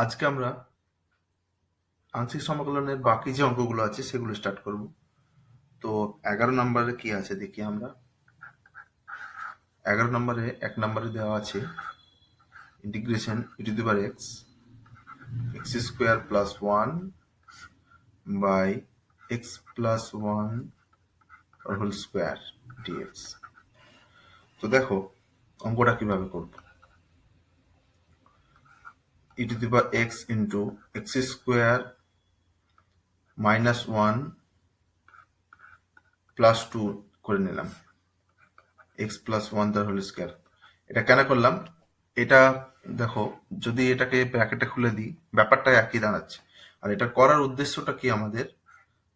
আজকে আমরা আংশিক সমাকলনের বাকি যে অঙ্কগুলো আছে সেগুলো স্টার্ট করব। তো 11 নম্বরে কি আছে দেখি আমরা। 11 নম্বরে 1 নম্বরে দেওয়া আছে integration x square plus 1 by x plus 1 whole square dx. তো দেখো অঙ্কটা কিভাবে করব। x into x square minus 1 plus 2 করে নিলাম, এক্স প্লাস 1 তার হোল স্কোয়ার। এটা কেন করলাম, এটা দেখো যদি এটাকে ব্র্যাকেটে খুলে দিই ব্যাপারটা একই দাঁড়াচ্ছে। আর এটা করার উদ্দেশ্যটা কি আমাদের,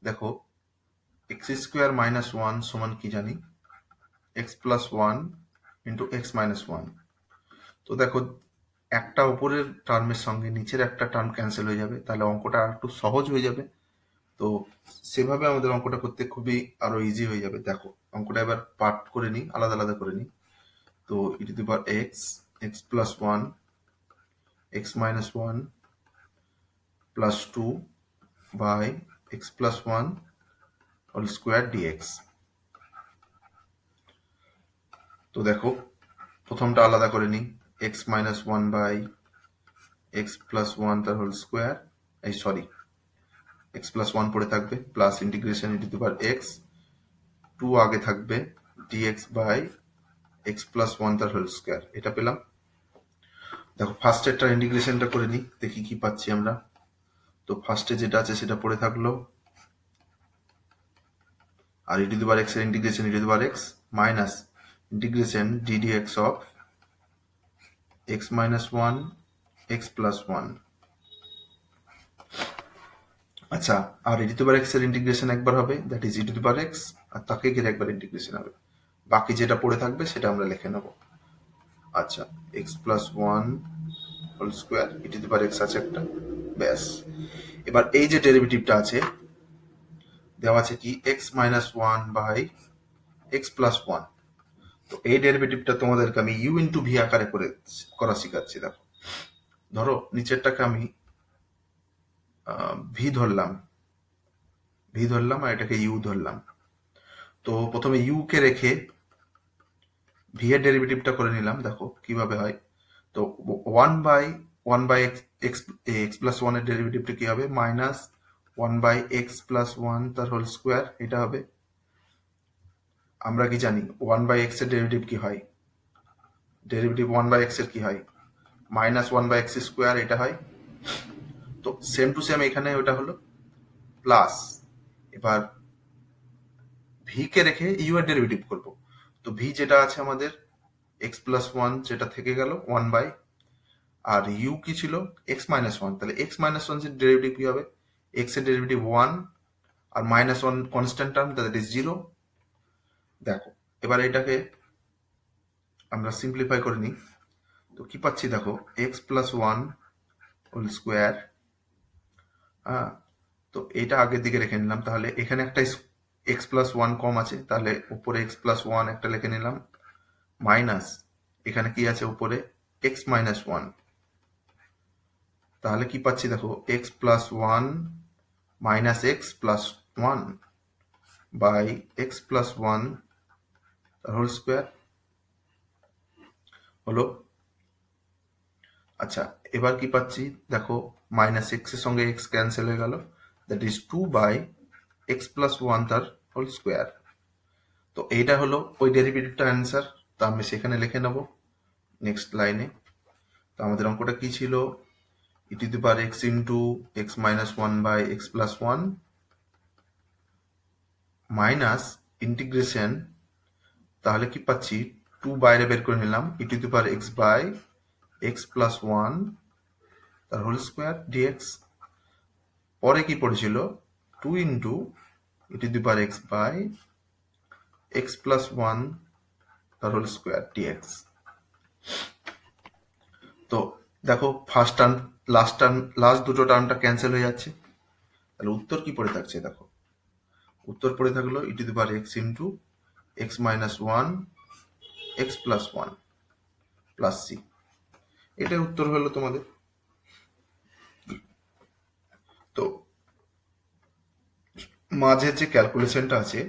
দেখো এক্স স্কোয়ার মাইনাস 1 সমান কি জানি, x plus 1 into x minus 1। তো দেখো একটা উপরের টার্মের সঙ্গে নিচের একটা টার্ম ক্যান্সেল হয়ে যাবে, তাহলে অঙ্কটা আর একটু সহজ হয়ে যাবে। তো সেভাবে আমাদের অঙ্কটা করতে খুবই আরো ইজি হয়ে যাবে। দেখো অঙ্কটা এবার পার্ট করে নিই, আলাদা আলাদা করে নিই। তো e to the power x, x plus 1, x minus 1 plus 2 by x plus 1 whole square dx. তো দেখো প্রথমটা আলাদা করে নিই, x minus 1 by x plus 1 তার হোল স্কোয়ার, এই সরি এক্স প্লাস 1 পড়ে থাকবে, plus integration e to the power x, 2 আগে থাকবে, ডিএক্স বাই এক্স প্লাস 1 তার হোল স্কোয়ার। এটা পেলাম। দেখো ফার্স্টেরটা ইন্টিগ্রেশনটা করে নিই, দেখি কি পাচ্ছি আমরা। তো ফার্স্টে যেটা আছে সেটা পড়ে থাকলো, আর e to the power x এর integration e to the power x minus integration d d x of x minus 1 x plus 1। আচ্ছা, আর e to the power x এর ইন্টিগ্রেশন একবার হবে, that is e to the power x, আর তাকে ঘিরে একবার ইন্টিগ্রেশন হবে। বাকি যেটা পড়ে থাকবে সেটা আমরা লিখে নেব। আচ্ছা, x plus 1 whole square e to the power x আছে একটা, ব্যাস। এবার এই যে ডেরিভেটিভটা আছে দেওয়া আছে কি x minus 1 by x plus 1। তো এই ডেরিভেটিভটা তোমাদেরকে আমি ইউ ইন্টু ভি আকারে করা শিখাচ্ছি। দেখো ধরো নিচেরটাকে আমি ভি ধরলাম, আর এটাকে ইউ ধরলাম। তো প্রথমে ইউ কে রেখে ভি এর ডেরিভেটিভটা করে নিলাম। দেখো কিভাবে হয়। তো 1 বাই এক্স এক্স প্লাস 1 এর ডেরিভেটিভটা কি হবে, মাইনাস 1 বাই এক্স প্লাস 1 তার হোল স্কোয়ার, এটা হবে। আমরা কি জানি 1 বাই এক্স এর ডেরিভেটিভ কি হয়, ডেরিভেটিভ 1 বাই এক্স এর কি হয়, মাইনাস 1 বাই এক্স স্কোয়ার, এটা হয়। তো সেম টু সেম এখানে ওটা হলো প্লাস। এবার ভি কে রেখে ইউ এর ডেরিভেটিভ করব। তো ভি যেটা আছে আমাদের এক্স প্লাস 1, যেটা থেকে গেল 1 বাই, আর ইউ কি ছিল এক্স মাইনাস 1, তাহলে এক্স মাইনাস 1 এর ডেরিভেটিভ কি হবে, এক্স এর ডেরিভেটিভ 1 আর minus 1 constant term, that is 0। দেখো এবার এটাকে আমরা সিম্পলিফাই করে নিই। তো কি পাচ্ছি দেখো, এক্স প্লাস 1 হোল স্কোয়ার। হ্যাঁ, তো এটা আগের দিকে রেখে নিলাম, তাহলে এখানে একটা এক্স প্লাস 1 কম আছে, তাহলে উপরে এক্স প্লাস 1 একটা লিখে নিলাম, মাইনাস এখানে কি আছে উপরে এক্স মাইনাস 1। তাহলে কি পাচ্ছি দেখো, x plus 1 minus x plus 1 by x plus 1 whole square হলো। আচ্ছা, এবার কি পাচ্ছি দেখো, মাইনাস এক্স এর সঙ্গে এক্স ক্যান্সেল হয়ে গেল, that is 2 by x plus 1 তার হোল স্কোয়ার। তো এইটা হলো ওই ডেরিভেটিভটার অ্যান্সার। তো আমি সেখানে লিখে নেব নেক্সট লাইনে। তো আমাদের অঙ্কটা কি ছিল, e to the power x into x minus 1 by x plus 1 minus integration, তাহলে কি পাচ্ছি 2 বাইরে বের করে নিলাম, e to the power x by x plus 1 তার হোল স্কোয়ার ডিএক্স। পরে কি পড়েছিল 2 into e to the power x by x plus 1 তার হোল স্কোয়ার ডিএক্স। তো দেখো ফার্স্ট টার্ম লাস্ট দুটো টার্মটা ক্যান্সেল হয়ে যাচ্ছে, তাহলে উত্তর কি পড়ে থাকছে দেখো, উত্তর পড়ে থাকলো e to the power x into x minus 1 x plus 1 plus C. এটাই উত্তর হলো তোমাদের। মাঝের যে ক্যালকুলেশনটা আছে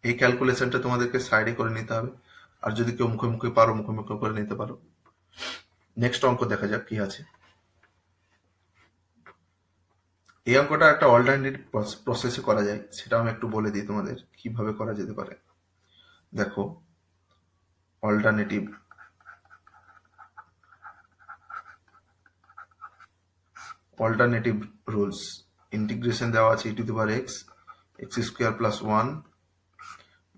এই ক্যালকুলেশনটা তোমাদেরকে সাইডে করে নিতে হবে, আর যদি কেউ মুখে মুখে পারো মুখে মুখে করে নিতে পারো। নেক্সট অঙ্ক দেখা যাক কি আছে। এই অঙ্কটা একটা অল্টারনেটিভ প্রসেসে করা যায়, সেটা আমি একটু বলে দিই তোমাদের কিভাবে করা যেতে পারে। দেখো, অল্টারনেটিভ অল্টারনেটিভ রুলস, ইন্টিগ্রেশন দেওয়া আছে e to the power x x square plus one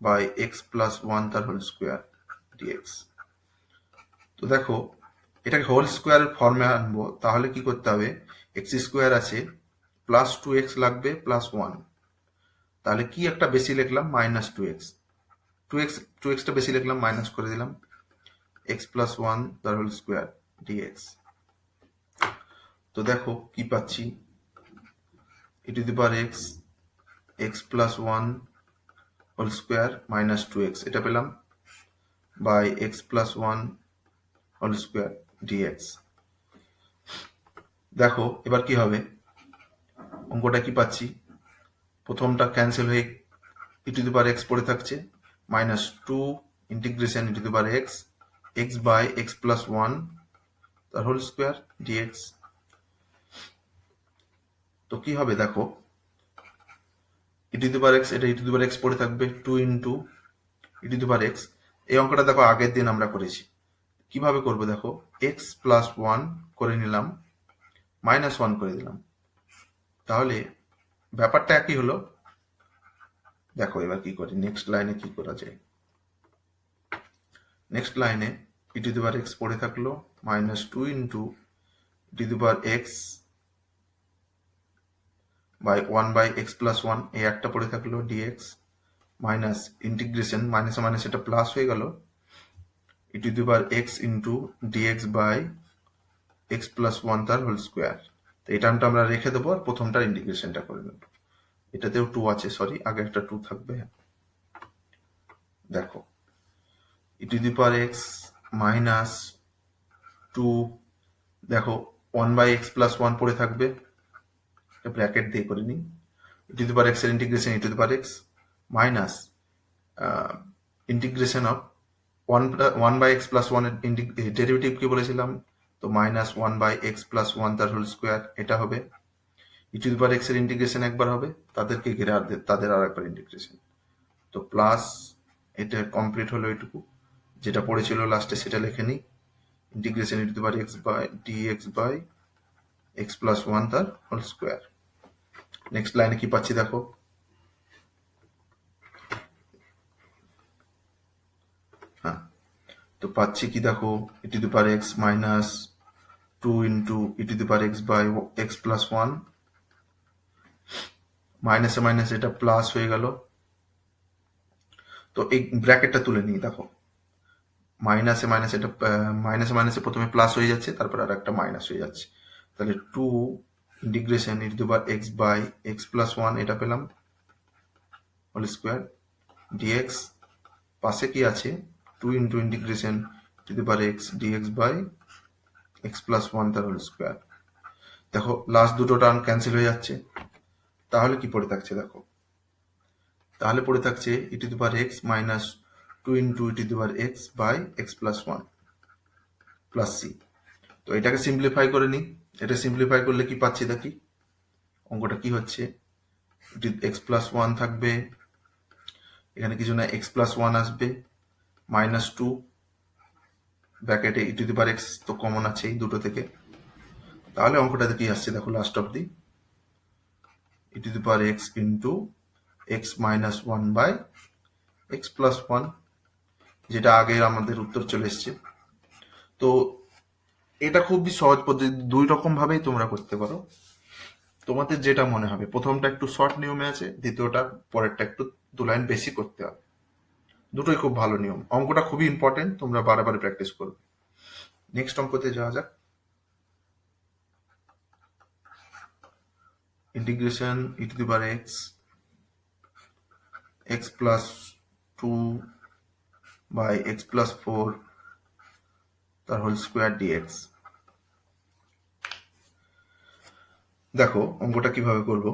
by x plus one তার হোল স্কোয়ার ডিএক্স। তো দেখো, এটাকে হোল স্কোয়ারের ফর্মে আনবো, তাহলে কি করতে হবে, এক্স স্কোয়ার আছে প্লাস টু এক্স লাগবে প্লাস ওয়ান, তাহলে কি একটা বেশি লিখলাম মাইনাস টু এক্স, টু এক্সটা বেশি লিখলাম, মাইনাস করে দিলাম এক্স প্লাস ওয়ান তার হোল স্কোয়ার ডিএক্স। তো দেখো কি পাচ্ছি, e to the power x x plus one whole square minus two x এটা পেলাম, by x plus one whole square dx. দেখো এবার কি হবে, অঙ্কটা কি পাচ্ছি, প্রথমটা ক্যান্সেল হয়ে ই টু দি পাওয়ার এক্স পড়ে থাকছে, minus two integration e to the power x x by x plus one তার হোল স্কোয়ার ডিএক্স। তো কি হবে দেখো, e to the power x, এটা ই টু দি পাওয়ার এক্স পড়ে থাকবে, two into e to the power x. এই অঙ্কটা দেখো আগের দিন আমরা করেছি, কিভাবে করবো দেখো, এক্স প্লাস ওয়ান করে নিলাম, মাইনাস ওয়ান করে দিলাম, তাহলে ব্যাপারটা একই হলো। দেখো এবার কি করি, নেক্সট লাইনে কি করা যায়। নেক্সট লাইনে ই টু দি পাওয়ার এক্স পড়ে থাকলো, minus two into e to the power x by one by x plus one, এই একটা পড়ে থাকলো ডিএক্স, মাইনাস ইন্টিগ্রেশন মাইনাসে মাইনাস এটা প্লাস হয়ে গেল, e to the power x into dx by x plus one তার হোল স্কোয়ার। তো এই টার্মটা আমরা রেখে দেবো, আর প্রথমটার ইন্টিগ্রেশনটা করে নেব। এটাতেও টু আছে, সরি আগে একটা টু থাকবে। দেখো e to the power x minus two, দেখো one by x plus one পড়ে থাকবে, ব্র্যাকেট দিয়ে করে নিই, e to the power x এর integration e to the power x minus integration of one by x plus one এর derivative কি বলেছিলাম, তো minus one by x plus one তার হোল স্কোয়ার এটা হবে, e to the power x এর integration একবার হবে, তাদেরকে ঘিরে আর তাদের আর একবার ইন্টিগ্রেশন, তো প্লাস এটা কমপ্লিট হলো এটুকু, যেটা পড়েছিল লাস্টে সেটা লিখে নিই, integration e to the power x by dx by x plus one তার হোল স্কোয়ার। নেক্সট লাইনে কি পাচ্ছি দেখো, হ্যাঁ তো পাচ্ছি কি দেখো, e to the power x minus two into e to the power x by x plus one, মাইনাসে মাইনাস এটা প্লাস হয়ে গেল, তো এই ব্র্যাকেটটা তুলে নিই, দেখো মাইনাসে মাইনাস এটা মাইনাসে মাইনাসে প্রথমে প্লাস হয়ে যাচ্ছে, তারপর আর একটা মাইনাস হয়ে যাচ্ছে, তাহলে two integration e to the power x by x plus one এটা পেলাম হোল স্কোয়ার ডিএক্স, পাশে কি আছে, two into integration to the power x dx by x plus one তার হোল স্কোয়ার। দেখো লাস্ট দুটো টার্ম ক্যান্সেল হয়ে যাচ্ছে, তাহলে কি পড়ে থাকছে দেখো, তাহলে পড়ে থাকছে e to the power x minus two into e to the power x by x plus one plus C. তো এটাকে সিম্পলিফাই করে নিই, এটা সিম্পলিফাই করলে কি পাচ্ছি দেখি, অঙ্কটা কি হচ্ছে, এক্স প্লাস ওয়ান থাকবে, এখানে কিছু না এক্স প্লাস ওয়ান আসবে, মাইনাস টু ব্র্যাকেটে e to the power x তো কমন আছে এই দুটো থেকে, তাহলে অঙ্কটাতে কি আসছে দেখো লাস্ট অব্দি, e to the power x into x minus one by x plus one, যেটা আগে আমাদের উত্তর চলে এসছে। তো এটা খুবই সহজ পদ্ধতি, দুই রকম ভাবেই তোমরা করতে পারো, তোমাদের যেটা মনে হবে, প্রথমটা একটু শর্ট নিয়মে আছে, দ্বিতীয়টা পরেরটা একটু দু লাইন বেশি করতে হবে, দুটোই খুব ভালো নিয়ম, অঙ্কটা খুবই ইম্পর্টেন্ট, তোমরা বারবার প্র্যাকটিস করবে। নেক্সট অঙ্কতে যাওয়া যাক, integration e to the power x x plus two by x plus four তার হোল স্কোয়ার ডিএক্স। দেখো অঙ্কটা কিভাবে করব,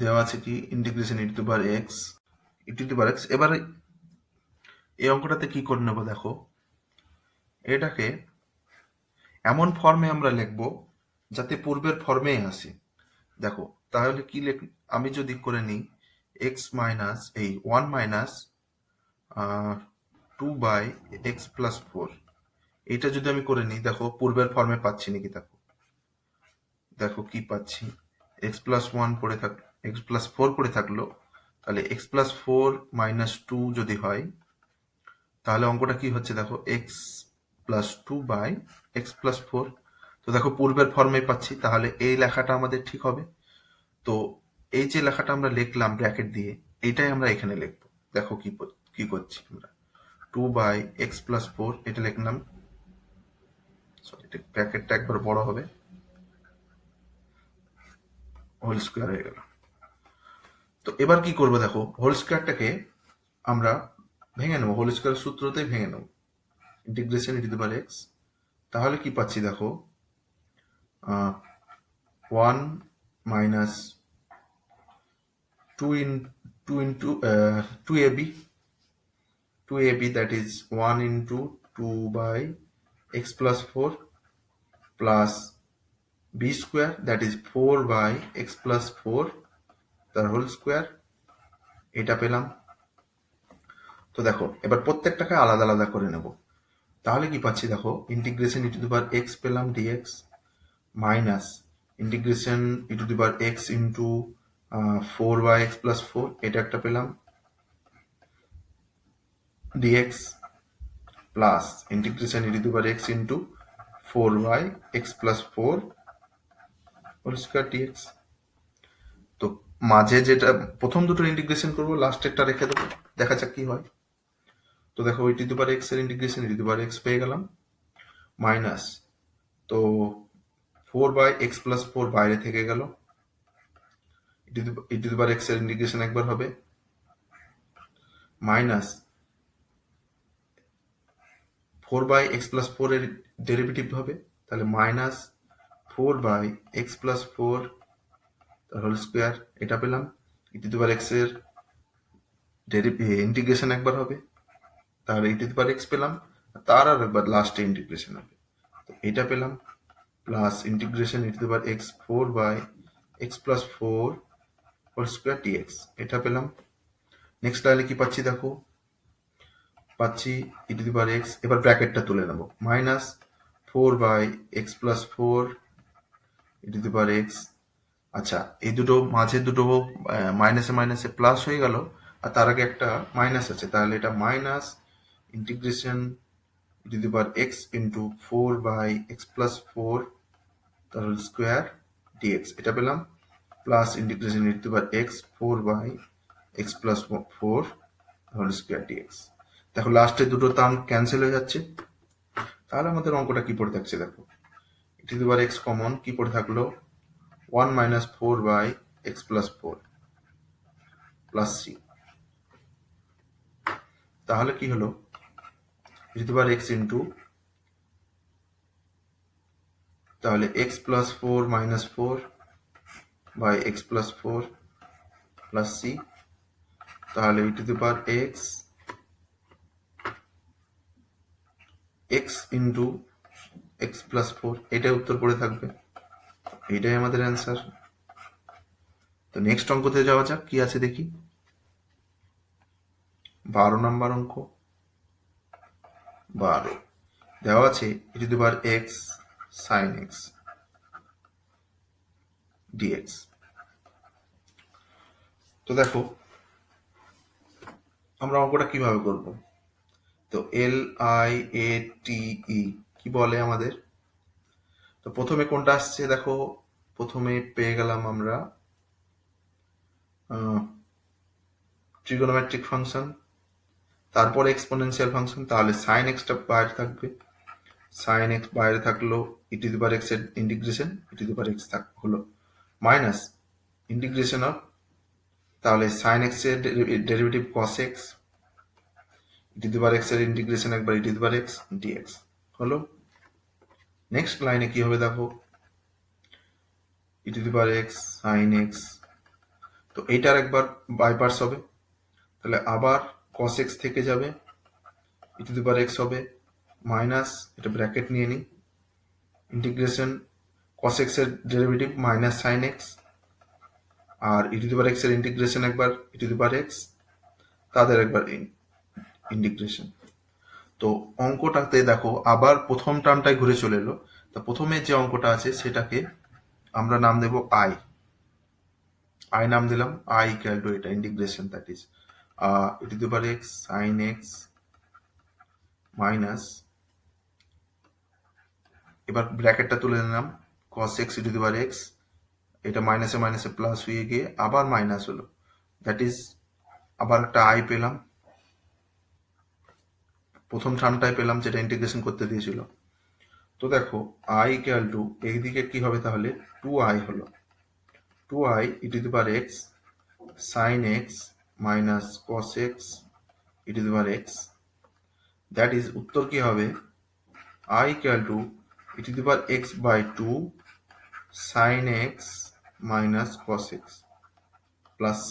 দেওয়া আছে কি integration e to the power x. এবারে এই অঙ্কটাতে কি করে নেব দেখো, এটাকে এমন ফর্মে আমরা লিখব যাতে পূর্বের ফর্মেই আসে। দেখো তাহলে কি আমি যদি করে নিই এক্স মাইনাস এই 1 - 2/x+4, এটা যদি আমি করে নিই, দেখো পূর্বের ফর্মে পাচ্ছি নাকি, দেখো দেখো কি পাচ্ছি, x+1 পড়ে থাক x+4 পড়ে থাকলো, তাহলে x+4 - 2 যদি হয় তাহলে অঙ্কটা কি হচ্ছে দেখো, x+2/x+4। তো দেখো পূর্বের ফর্মে পাচ্ছি, তাহলে এই লেখাটা আমাদের ঠিক হবে। তো এই যে লেখাটা আমরা লিখলাম ব্র্যাকেট দিয়ে, এইটাই আমরা এখানে লিখবো। দেখো কি করছি আমরা, 2/x+4 এটা লিখলাম, সরি ব্র্যাকেটটা একবার বড় হবে, হোল স্কোয়ার হয়ে গেল। তো এবার কি করবো দেখো, হোল স্কোয়ারটাকে আমরা ভেঙে নেবো, হোল স্কোয়ার সূত্রতেই ভেঙে নেবো, integration e to the power x. তাহলে কি পাচ্ছি দেখো, 1 minus 2 that is 1 into 2/x+4 plus b square that is 4/x+4 তার হোল স্কোয়ার, এটা পেলাম। তো দেখো এবার প্রত্যেকটাকে আলাদা আলাদা করে নেব। তাহলে কি পাচ্ছি দেখো, integration e to the power x পেলাম dx, minus integration e to the power x into 4/x+4 এটা একটা পেলাম dx, plus integration e to the power x into 4/x+4 whole square dx. তো মাঝে যেটা প্রথম দুটো ইন্টিগ্রেশন করবো, লাস্টেরটা রেখে দেবো, দেখা যাক কি হয়। তো দেখো e to the power x এর integration e to the power x পেয়ে গেলাম, মাইনাস, তো 4/x+4 বাইরে থেকে গেল, e to the power x এর ইন্টিগ্রেশন একবার হবে, মাইনাস 4/x+4 এর ডেরিভেটিভ হবে, তাহলে মাইনাস 4/x+4 হোল স্কোয়ার এটা পেলাম, ই টু দি পাওয়ার এক্স এর ইন্টিগ্রেশন একবার হবে, তাহলে e to the power x পেলাম, তার আর একবার লাস্টে ইন্টিগ্রেশন হবে, তো এটা পেলাম, plus integration e to the power x 4/x+4 whole square dx এটা পেলাম। নেক্সট তাহলে কি পাচ্ছি দেখো, পাচ্ছি e to the power x, এবার ব্র্যাকেটটা তুলে নেব, minus 4/x+4 E to the power x. আচ্ছা এই দুটো মাঝের দুটো মাইনাসে মাইনাসে প্লাস হয়ে গেল, আর তার আগে একটা মাইনাস আছে, তাহলে এটা minus integration e to the power x into 4/x+4 তার হোল স্কোয়ার ডিএক্স এটা পেলাম, plus integration e to the power x 4/x+4 whole square dx. দেখো লাস্টে দুটো টার্ম ক্যান্সেল হয়ে যাচ্ছে, তাহলে আমাদের অঙ্কটা কি পড়ে থাকছে দেখো, e to the power x common, কি পড়ে থাকলো 1 - 4/x+4 প্লাস সি। তাহলে কি হলো, e to the power x into, তাহলে x+4 - 4/x+4 প্লাস সি, তাহলে e to the power x into x+4, এটাই উত্তর পড়ে থাকবে, এটাই আমাদের অ্যান্সার। তো নেক্সট অঙ্কতে যাওয়া যাক, কি আছে দেখি, 12 নম্বর অঙ্ক। 12 দেওয়া আছে e to the power x sine x dx. তো দেখো আমরা অঙ্কটা কিভাবে করব, তো LIATE কি বলে আমাদের, তো প্রথমে কোনটা আসছে দেখো, প্রথমে পেয়ে গেলাম আমরা ট্রিগোনোমেট্রিক ফাংশন, তারপরে এক্সপোনেনশিয়াল ফাংশন, তাহলে সাইন এক্সটা বাইরে থাকবে, সাইন এক্স বাইরে থাকলো, e to the power x এর integration e to the power x হলো, মাইনাস ইন্টিগ্রেশন অফ, তাহলে সাইন এক্স এর derivative cos x, e to the power x এর ইন্টিগ্রেশন একবার e to the power x dx হলো। Next লাইনে কি হবে দেখো, e to the power x sine x তো এইটার একবার বাই পার্টস হবে, তাহলে আবার cos x থেকে যাবে, e to the power x হবে মাইনাস, এটা ব্র্যাকেট নিয়ে নিই, ইন্টিগ্রেশন cos x এর ডেরিভেটিভ মাইনাস সাইন এক্স, আর e to the power x এর ইন্টিগ্রেশন একবার e to the power x, তাদের একবার ইন্টিগ্রেশন। তো অঙ্কটাতে দেখো আবার প্রথম টার্মটাই ঘুরে চলে এলো। তা প্রথমে যে অঙ্কটা আছে সেটাকে আমরা নাম দেব আই নাম দিলাম, আই ইকুয়াল টু এটা integration, that is e to the power x sin x minus, এবার ব্র্যাকেটটা তুলে নিলাম, cos x e to the power x, এটা মাইনাসে মাইনাসে প্লাস হয়ে গিয়ে আবার মাইনাস হলো, দ্যাট ইজ আবার একটা আই পেলাম, প্রথম টার্মটাই পেলাম যেটা ইন্টিগ্রেশন করতে দিয়েছিল। তো দেখো আই ইকুয়াল টু এইদিকে কি হবে তাহলে 2i হলো, 2i e to the power x sin x minus cos x e to the power x, that is উত্তর কি হবে i equal to e to the power x by 2 sin x minus cos x plus c,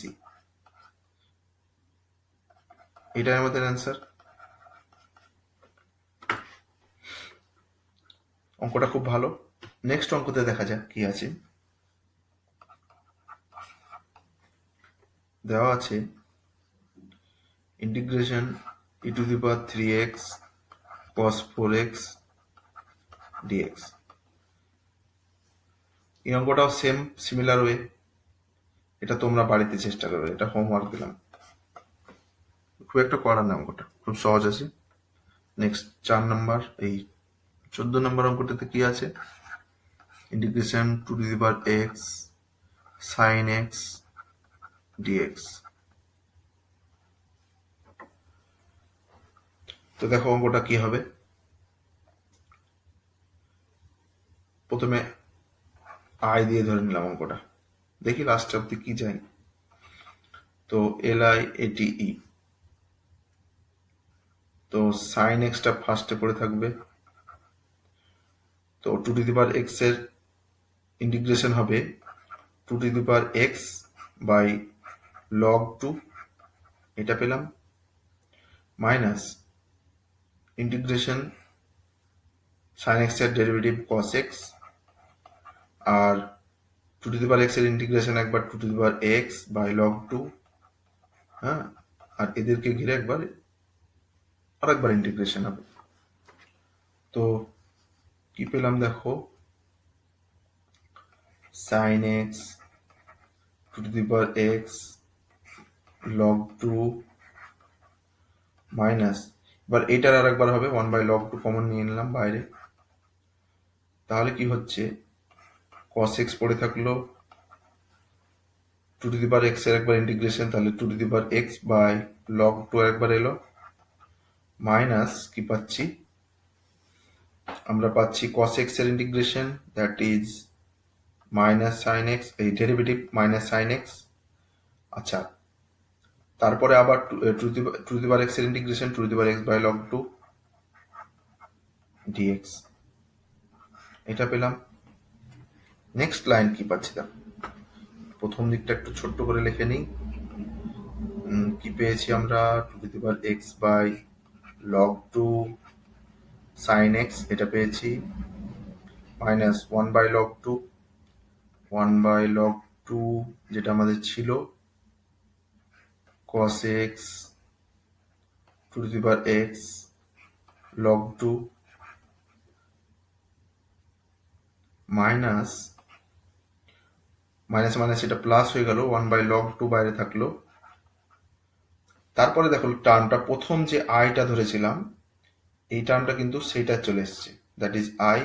এটাই আমাদের answer. অঙ্কটা খুব ভালো। Next অঙ্কতে দেখা যাক কি আছে। দেওয়া আছে integration e to the power 3x cos 4x dx। এই অঙ্কটাও সেম সিমিলার ওয়ে, এটা তোমরা বাড়িতে চেষ্টা করবে, এটা হোমওয়ার্ক দিলাম, খুব একটা করার না, অঙ্কটা খুব সহজ আছে। নেক্সট 4 নাম্বার, এই 14 নম্বর অঙ্কটাতে কি আছে, integration to the power x sin x dx। তো দেখো অঙ্কটা কি হবে, প্রথমে আই দিয়ে ধরে নিলাম অঙ্কটা, দেখি লাস্ট অব্দি কি যায়। তো LIATE, তো সাইন এক্সটা ফার্স্টে পড়ে থাকবে, তো two to the power x এর ইন্টিগ্রেশন হবে two to the power x by log 2, এটা পেলাম, মাইনাস ইন্টিগ্রেশন সাইন এক্স এর ডেরিভেটিভ cos x, আর two to the power x এর ইন্টিগ্রেশন একবার two to the power x by log 2, হ্যাঁ, আর এদেরকে ঘিরে একবার আরেকবার ইন্টিগ্রেশন হবে। তো কি পেলাম দেখো, sin x two to the power x log 2 minus, এবার এটার আর একবার হবে 1 বাই লগ 2 কমন নিয়ে নিলাম বাইরে, তাহলে কি হচ্ছে cos x পড়ে থাকলো, two to the power x এর একবার ইন্টিগ্রেশন, তাহলে two to the power x by log 2 একবার এলো, মাইনাস কি পাচ্ছি, আমরা পাচ্ছি cos x এর integration, that is minus sine x, এই ডেরিভেটিভ মাইনাস সাইন এক্স, আচ্ছা, তারপরে আবার two to the power x এর integration to the power x by log 2 dx, এটা পেলাম। নেক্সট লাইন কি পাচ্ছি, দেখো প্রথম দিকটা একটু ছোট্ট করে লিখে নিই, কি পেয়েছি আমরা, to the power x by log 2 sine x, এটা পেয়েছি, minus 1 by log 2, 1 by log 2 যেটা আমাদের ছিল cos x to the power x log 2 minus minus minus এটা প্লাস হয়ে গেল, 1 বাই লগ 2 বাইরে থাকলো, তারপরে দেখো টার্মটা প্রথম যে আইটা ধরেছিলাম এই টার্মটা কিন্তু সেইটা চলে এসছে, দ্যাট ইজ আই,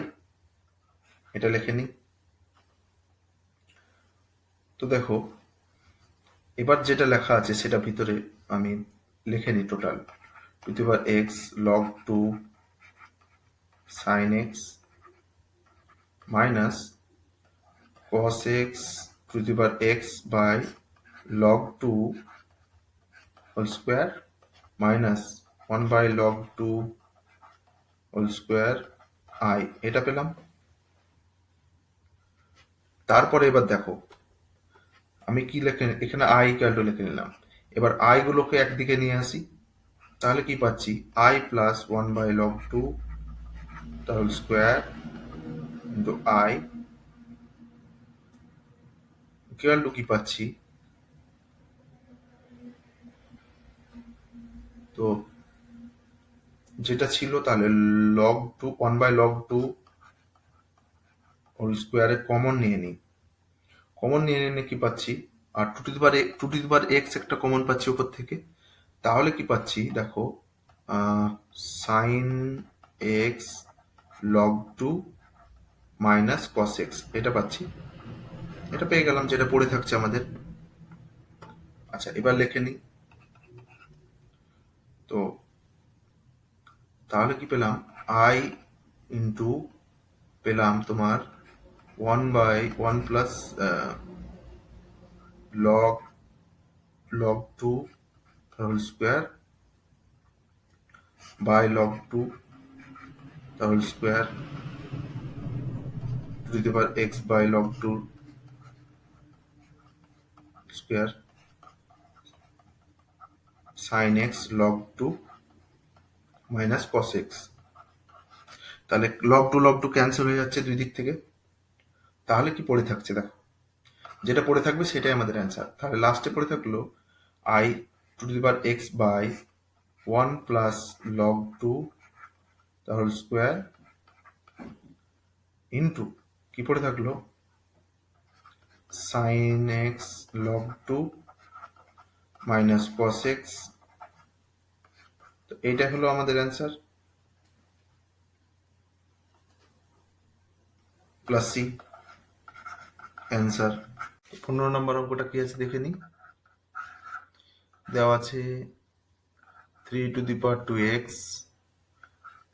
এটা লিখে নিই। তো দেখো এবার যেটা লেখা আছে সেটা ভিতরে আমি লিখে নিই, total to the power x log 2 sine x minus cos x to the power x by log 2 whole square minus 1 by log 2 whole square I, এটা পেলাম। তারপরে এবার দেখো আমি কি লিখে এখানে আই ইকুয়াল টু লিখে নিলাম। এবার আই গুলোকে একদিকে নিয়ে আসি, তাহলে কি পাচ্ছি, I plus 1/log2 whole square into I equal to কি পাচ্ছি, তো যেটা ছিল তাহলে log2 1/log2 হোল স্কোয়ারে কমন নিয়ে নিই, কমন নিয়ে নিয়ে কি পাচ্ছি, আর two to the power x একটা কমন পাচ্ছি উপর থেকে, তাহলে কি পাচ্ছি দেখো, sine x log two minus cos x, এটা পাচ্ছি, এটা পেয়ে গেলাম, যেটা পড়ে থাকছে আমাদের। আচ্ছা এবার লিখে নিই, তো তাহলে কি পেলাম, আই ইন্টু পেলাম তোমার 1/1 plus log log two whole square by log two whole square to the power x by log two square sine x log two minus cos x. তাহলে লগ টু ক্যান্সেল হয়ে যাচ্ছে দুই দিক থেকে, তাহলে কি পড়ে থাকছে দেখো, যেটা পড়ে থাকবে সেটাই আমাদের অ্যান্সার। তাহলে লাস্টে পড়ে থাকলো I to the power x by 1 plus log two whole square into কি পড়ে থাকলো, sine x log two minus cos x. তো এইটা হলো আমাদের answer, plus C answer. 15 number অঙ্কটা কি আছে দেখে নিই। দেওয়া আছে 3 to the power 2x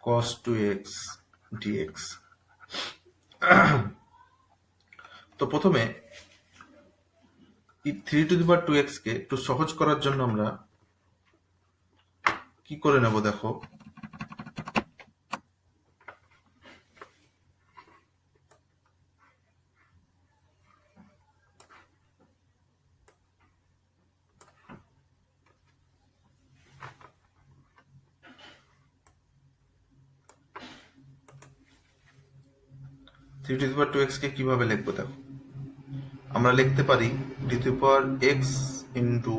cos 2x dx। তো প্রথমে 3 টু দি পাওয়ার 2x কে একটু সহজ করার জন্য আমরা কি করে নেব দেখো, 3 টু দি পাওয়ার 2x কে কিভাবে লিখবো দেখো, আমরা লিখতে পারি D two the power x into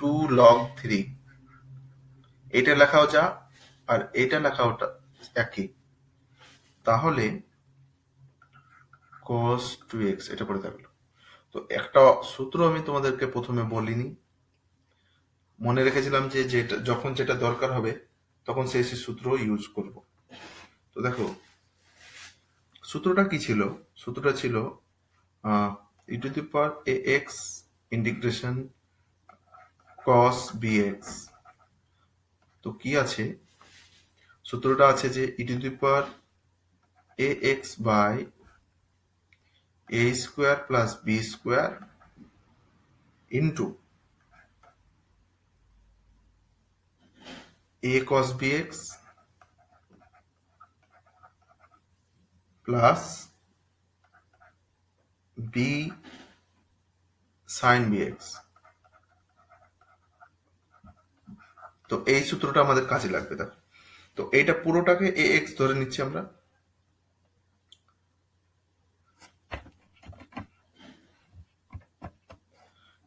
2 log 3, এটা লেখাও যা আর এটা লেখাওটা একই, তাহলে cos 2x এটা পড়ে থাকলো। তো একটা সূত্র আমি তোমাদেরকে প্রথমে বলিনি, মনে রেখেছিলাম যে যেটা যখন যেটা দরকার হবে তখন সেই সূত্র ইউজ করব। তো দেখো সূত্রটা কি ছিল, সূত্রটা ছিল e to the power a x integration cos bx। তো কি আছে, সূত্রটা আছে যে e to the power a x by a square plus b square into a cos bx plus b sin bx। তো এই সূত্রটা আমাদের কাজে লাগবে দেখো। তো এইটা পুরোটাকে এ এক্স ধরে নিচ্ছি আমরা,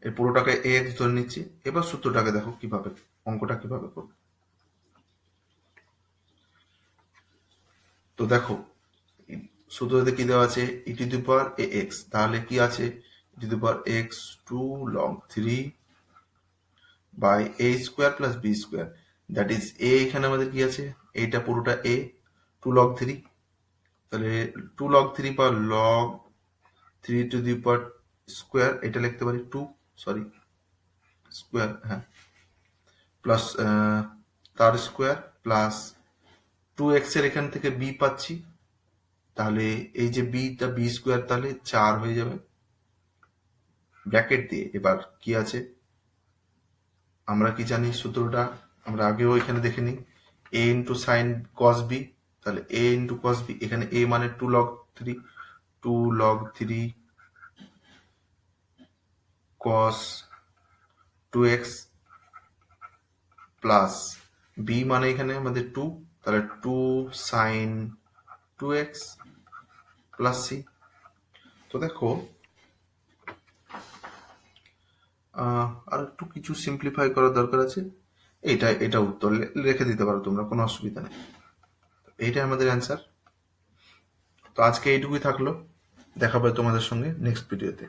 এই পুরোটাকে এ এক্স ধরে নিচ্ছি। এবার সূত্রটাকে দেখো কিভাবে, অঙ্কটা কিভাবে করবো। তো দেখো সূত্রতে কি দেওয়া আছে, e to the power a x, তাহলে কি আছে, e to the power x 2 log 3 by a square plus b square, that is a, এখানে আমাদের কি আছে, এইটা পুরোটা এ 2 log 3, তাহলে 2 log 3 বা log 3 to the power square, এটা লিখতে পারি 2, সরি স্কোয়ার, হ্যাঁ, প্লাস তার স্কোয়ার প্লাস 2x এর এখান থেকে বি পাচ্ছি, তাহলে এই যে বিটা বি স্কোয়ার তাহলে 4 হয়ে যাবে ব্র্যাকেট দিয়ে। এবার কি আছে, আমরা কি জানি সূত্রটা, আমরা আগেও এখানে দেখে নিই, এ ইন্টু সাইন কস বি, তাহলে এ ইন্টু কস বি, এখানে এ মানে 2 log 3, 2 log 3 cos 2x plus b মানে এখানে আমাদের 2, তাহলে 2 sin 2x প্লাস c। তো দেখো আর একটু কিছু সিম্পলিফাই করার দরকার আছে। এটা উত্তর রেখে দিতে পারো তোমরা, কোনো অসুবিধা নেই। এইটাই আমাদের অ্যান্সার। তো আজকে এইটুকুই থাকলো, দেখা হবে তোমাদের সঙ্গে নেক্সট ভিডিওতে।